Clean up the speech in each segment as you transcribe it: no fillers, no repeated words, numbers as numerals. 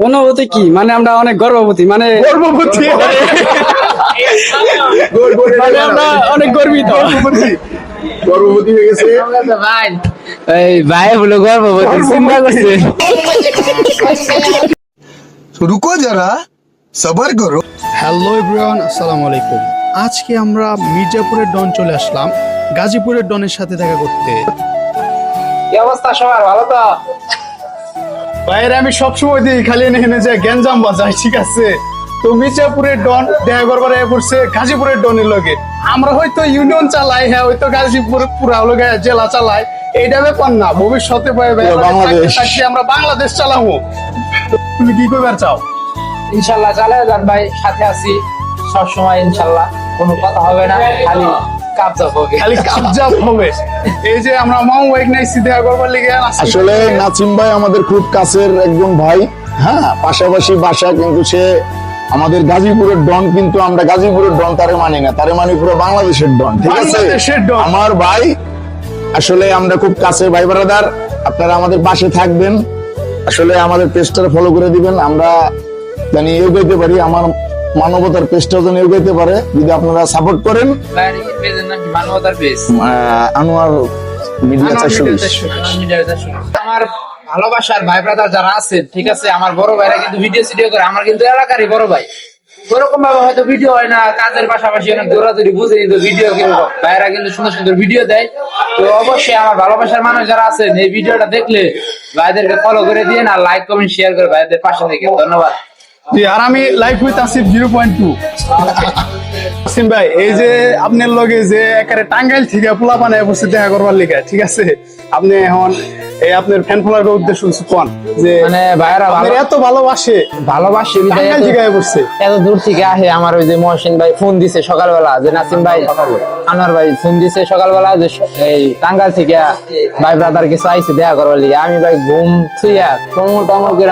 অনুভূতি কি মানে আমরা অনেক গর্ববতী মানে গর্ভবতী মানে আমরা অনেক গর্বিত। গর্ভবতী হয়ে গেছে। ভাই এই ভাই হলো গর্ভবতী চিন্তা করছে। रुको जरा सबर करो। হ্যালো এভরিওয়ান, আসসালামু আলাইকুম। আজকে আমরা মির্জাপুরের ডন চলে আসলাম গাজীপুরের ডনের সাথে দেখা করতে। কি অবস্থা সবার, ভালো তো? বাইরে আমি সবসময় দিই খালি এনে যে গ্যাঞ্জাম বাজায়, ঠিক আছে? তো মির্জাপুরের ডন দেখা করবার পড়ছে গাজীপুরের ডনের লগে। আমরা হয়তো ইউনিয়ন চালাই, হ্যাঁ হয়তো গাজীপুর পুরা লগে জেলা চালাই, এইটা ব্যাপার না। ভবিষ্যতে বাংলাদেশ। আমরা বাংলাদেশ চালাবো। তুমি কি করবার চাও? ইনশাল্লাহ চালিয়ে যান ভাই, সাথে আছি সবসময় ইনশাল্লাহ। কোনো কথা হবে না, খালি কাবজাব হবে। খালি কাবজাব হবে। এই যে আমরা মাও ওয়েক নাইছি দেখা করবার লিগে আসলে নাসিম ভাই আমাদের খুব কাছের একজন ভাই, হ্যাঁ, পাশাপাশি বাসা, কিন্তু সে আমাদের গাজীপুরের ডন। কিন্তু আমরা গাজীপুরের ডন তারে মানি না, তারে মানি পুরো বাংলাদেশের ডন, ঠিক আছে? বাংলাদেশের ডন। আমার ভাই, আসলে আমরা খুব কাছের ভাই ব্রাদার। আপনারা আমাদের পাশে থাকবেন, আসলে আমাদের পেজটা ফলো করে দিবেন। আমরা জানি এগোইতে পারি, আমার মানবতার পেজটাও যেন এগোইতে পারে, যদি আপনারা সাপোর্ট করেন। ভাইয়ের কি পেজের নাম কি? মানবতার পেজ। আনোয়ার মিডিয়া 420। আমার ভালোবাসার ভাই ব্রাদার যারা আছেন, ঠিক আছে, আমার বড় ভাইরা কিন্তু ভিডিও করে। আমার কিন্তু এলাকারই বড় ভাই। ওরকম ভাবে হয়তো ভিডিও হয় না, কাজের পাশাপাশি অনেক দৌড়াদৌড়ি বুঝে তো ভিডিও কিরকম ভাইরা কিন্তু সুন্দর সুন্দর ভিডিও দেয়। তো অবশ্যই আমার ভালোবাসার মানুষ যারা আছেন, এই ভিডিওটা দেখলে ভাইদেরকে ফলো করে দিয়ে না, লাইক কমেন্ট শেয়ার করে ভাইদের পাশে থেকে। ধন্যবাদ। জি, আর আমি লাইভ উইথ আসিফ 0.2। আসিম ভাই, এই যে আপনার লগে যে একেবারে টাঙ্গাইল থেকে পোলা বানায় বসে দেখা করবার লিখা, ঠিক আছে? আপনি এখন এই আপনার ফ্যান ফলোয়ারের উদ্দেশ্য কোন যে মানে ভাইরা আপনার এত ভালোবাসে ভালোবাসি টাঙ্গাইল থেকে বসছে, এত দূর থেকে আসে। আমার ওই যে মহসিন ভাই ফোন দিছে সকালবেলা যে নাসিম ভাই, আনোয়ার ভাই ফোন দিছে সকালবেলা যে এই টাঙ্গাইল থেকে ভাই ব্রাদার কিছু আইছে দেখা করবার লিগে। আমি ভাই ঘুম থুইয়া টমল টমল করে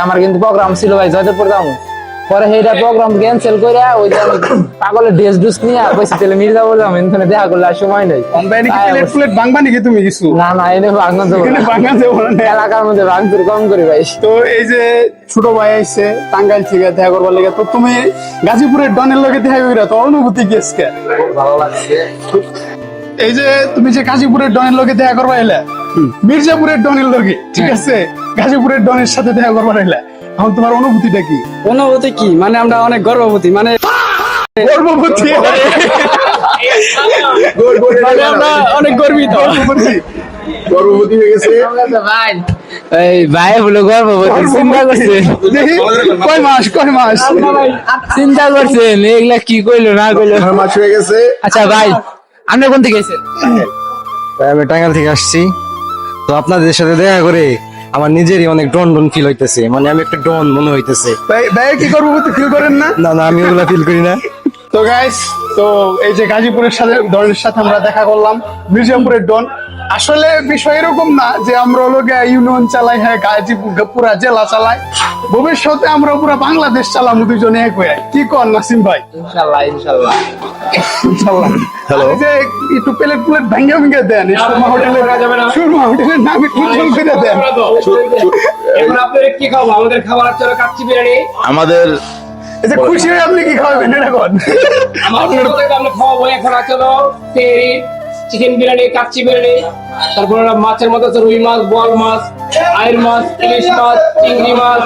আমার কিন্তু প্রোগ্রাম ছিল ভাই জয়দেবপুর যাবো। পরে সেইটা প্রোগ্রাম ক্যান্সেল করে ওই যে পাগলের ড্রেস ডুস নিয়ে কইছি তাহলে মির্জাপুর যাবো, এখানে দেখা করলে আর সময় নেই। প্লেট ভাঙবা নাকি তুমি কিছু? না না, এনে ভাঙা যাবো এখানে না। ভাঙা যাবো না। এলাকার মধ্যে ভাঙচুর কম করি ভাই। তো এই যে ছোট ভাই আইছে টাঙ্গাইল থেকে দেখা করবার লিগে, তো তুমি গাজীপুরের ডনের লগে দেখা কইরা তো অনুভূতি কি আজকে? ভালো লাগছে। এই যে তুমি যে গাজীপুরের ডনের লগে দেখা করবা এলা, মির্জাপুরের ডনের লগে, ঠিক আছে, গাজীপুরের ডনের সাথে দেখা করবা এলা, এখন তোমার অনুভূতিটা কি? অনুভূতি কি মানে আমরা অনেক গর্ববতী মানে গর্ভবতী মানে আমরা অনেক গর্বিত। গর্ভবতী হয়ে গেছে। ভাই এই ভাই হলো গর্ভবতী চিন্তা করছে। দেখি কয় মাস চিন্তা করছেন এগুলা কি কইলো না কইলো। 9 মাস হয়ে গেছে। আচ্ছা ভাই, আপনি কোন থেকে গেছেন? আমি টাঙ্গাইল থেকে আসছি। তো আপনাদের সাথে দেখা করে আমার নিজেরই অনেক ডন ডন ফিল হইতেছে, মানে আমি একটা ডন মনে হইতেছে। ভাই কি গর্ভবতী ফিল করেন না? না না, আমি ওগুলা ফিল করি না। তো গাইস, তো এই যে গাজীপুরের সাথে ডনের সাথে আমরা দেখা করলাম, মির্জাপুরের ডন। আসলে বিষয় এরকম না যে আমরা লোকে ইউনিয়ন চালাই, হ্যাঁ গাজীপুর পুরা জেলা চালাই। ভবিষ্যতে আমরা পুরা বাংলাদেশ চালামু দুজনে এক হয়ে। কি কর নাসিম ভাই? ইনশাআল্লাহ ইনশাআল্লাহ ইনশাআল্লাহ। হ্যালো। এই যে একটু প্লেট ভাঙ্গা ভাঙ্গা দেন, এই সুরমা হোটেলের নামে উজ্জ্বল করে দেন। এখন আপনাদের কি খাবো? আমাদের খাবার হচ্ছে কাচ্চি বিরিয়ানি। আমাদের এই যে খুশি হয়ে আপনি কি খাওয়াবেন এটা কোন? আমাদের আমরা খাওয়াবো এখন আছে হলো তেরি, চিকেন বিরিয়ানি, কাচ্চি বিরিয়ানি, তারপর মাছের মধ্যে আছে রুই মাছ, বোয়াল মাছ, আইর মাছ, ইলিশ মাছ, চিংড়ি মাছ,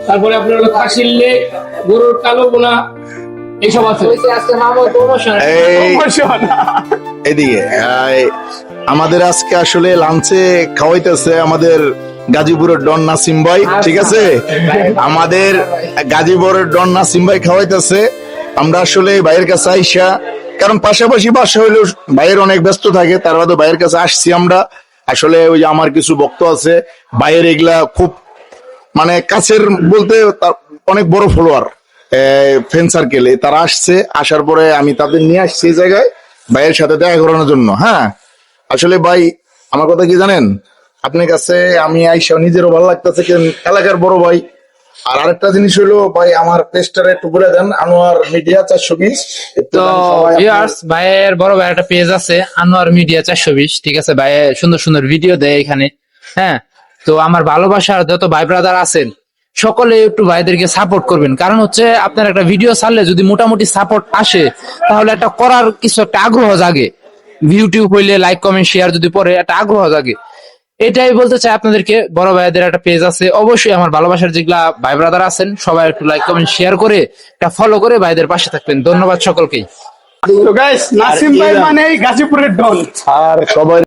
তারপরে আপনার হলো খাসির লেগ, গরুর কালো বোনা, এইসব আছে। আজকে মামুর প্রমোশন। এই এদিকে আমাদের আজকে আসলে লাঞ্চে খাওয়াইতেছে আমাদের গাজীপুরের ডন নাসিম ভাই, ঠিক আছে? আমাদের গাজীপুরের ডন নাসিম ভাই খাওয়াইতেছে। আমরা আসলে ভাইয়ের কাছে আইসা, কারণ পাশাপাশি বাসা হইলেও ভাইয়ের অনেক ব্যস্ত থাকে, তার বাদে ভাইয়ের কাছে আসছি আমরা। আসলে ওই যে আমার কিছু ভক্ত আছে ভাইয়ের, এগুলা খুব মানে কাছের বলতে অনেক বড় ফলোয়ার ফ্রেন্ড সার্কেলে, তারা আসছে। আসার পরে আমি তাদের নিয়ে আসছি এই জায়গায় ভাইয়ের সাথে দেখা করানোর জন্য। হ্যাঁ, আসলে ভাই আমার কথা কি জানেন, আপনার কাছে আমি আইসা নিজেরও ভালো লাগতেছে, এলাকার বড় ভাই। আর আরেকটা জিনিস হলো ভাই, আমার পেজটারে একটু বলে দেন, আনোয়ার মিডিয়া 420। তো ভিউয়ার্স, ভাইয়ের বড় ভাইয়ের একটা পেজ আছে আনোয়ার মিডিয়া 420, ঠিক আছে? ভাই সুন্দর সুন্দর ভিডিও দেয় এখানে, হ্যাঁ। তো আমার ভালোবাসার যত ভাই ব্রাদার আছেন, সকলে একটু ভাইদেরকে সাপোর্ট করবেন, কারণ হচ্ছে আপনার একটা ভিডিও ছাড়লে যদি মোটামুটি সাপোর্ট আসে তাহলে একটা করার কিছু একটা আগ্রহ জাগে। ইউটিউব হইলে লাইক কমেন্ট শেয়ার যদি পড়ে একটা আগ্রহ জাগে। এটাই বলতে চাই আপনাদেরকে। বড় ভাইদের একটা পেজ আছে, অবশ্যই আমার ভালোবাসার যেগুলা ভাই ব্রাদার আছেন সবাই একটু লাইক কমেন্ট শেয়ার করে একটা ফলো করে ভাইদের পাশে থাকবেন। ধন্যবাদ সকলকেই। তো গাইস, নাসিম ভাই মানে গাজীপুরের ডন। আর সবাই